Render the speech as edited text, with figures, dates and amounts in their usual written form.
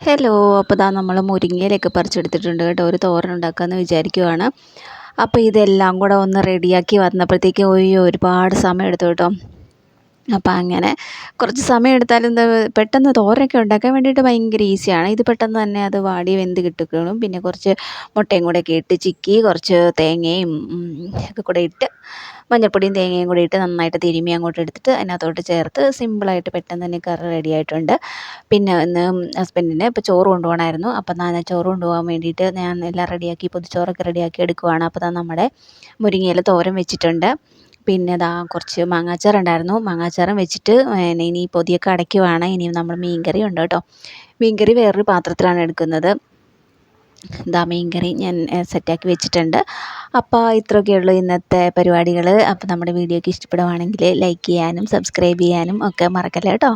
Hello. അപ്പോൾ ദാ നമ്മൾ മുരിങ്ങയിലൊക്കെ പറിച്ചെടുത്തിട്ടുണ്ട് കേട്ടോ. ഒരു തോരൻ ഉണ്ടാക്കാമെന്ന് വിചാരിക്കുവാണ്. അപ്പോൾ ഇതെല്ലാം കൂടെ ഒന്ന് റെഡിയാക്കി വന്നപ്പോഴത്തേക്ക് ഒരുപാട് സമയം എടുത്തു കേട്ടോ. അപ്പോൾ അങ്ങനെ കുറച്ച് സമയം എടുത്താലും എന്താ പെട്ടെന്ന് തോരനൊക്കെ ഉണ്ടാക്കാൻ വേണ്ടിയിട്ട് ഭയങ്കര ഈസിയാണ്. ഇത് പെട്ടെന്ന് തന്നെ അത് വാടി വെന്ത് കിട്ടിക്കോളും. പിന്നെ കുറച്ച് മുട്ടയും കൂടെയൊക്കെ ഇട്ട് ചിക്കി കുറച്ച് തേങ്ങയും ഒക്കെ കൂടെ ഇട്ട് മഞ്ഞൾപ്പൊടിയും തേങ്ങയും കൂടി ഇട്ട് നന്നായിട്ട് തിരുമ്മി അങ്ങോട്ട് എടുത്തിട്ട് അതിനകത്തോട്ട് ചേർത്ത് സിമ്പിളായിട്ട് പെട്ടെന്ന് തന്നെ കറി റെഡി ആയിട്ടുണ്ട്. പിന്നെ ഇന്ന് ഹസ്ബൻഡിന് ഇപ്പോൾ ചോറ് കൊണ്ടുപോകണമായിരുന്നു. അപ്പം ഞാൻ ചോറ് കൊണ്ടുപോകാൻ വേണ്ടിയിട്ട് ഞാൻ എല്ലാം റെഡിയാക്കി പൊതിച്ചോറൊക്കെ റെഡിയാക്കി എടുക്കുവാണ്. അപ്പോൾ നമ്മുടെ മുരിങ്ങയില തോരൻ വെച്ചിട്ടുണ്ട്. പിന്നെ കുറച്ച് മാങ്ങാച്ചാറുണ്ടായിരുന്നു. മാങ്ങാച്ചാറും വെച്ചിട്ട് ഇനി പൊതിയൊക്കെ അടയ്ക്കുവാണ്. ഇനിയും നമ്മൾ മീൻകറി ഉണ്ട് കേട്ടോ. മീൻകറി വേറൊരു പാത്രത്തിലാണ് എടുക്കുന്നത്. മീൻകറി ഞാൻ സെറ്റാക്കി വെച്ചിട്ടുണ്ട്. അപ്പോൾ ഇത്രയൊക്കെയുള്ളൂ ഇന്നത്തെ പരിപാടികൾ. അപ്പോൾ നമ്മുടെ വീഡിയോയ്ക്ക് ഇഷ്ടപ്പെടുവാണെങ്കിൽ ലൈക്ക് ചെയ്യാനും സബ്സ്ക്രൈബ് ചെയ്യാനും ഒക്കെ മറക്കല്ലേ കേട്ടോ.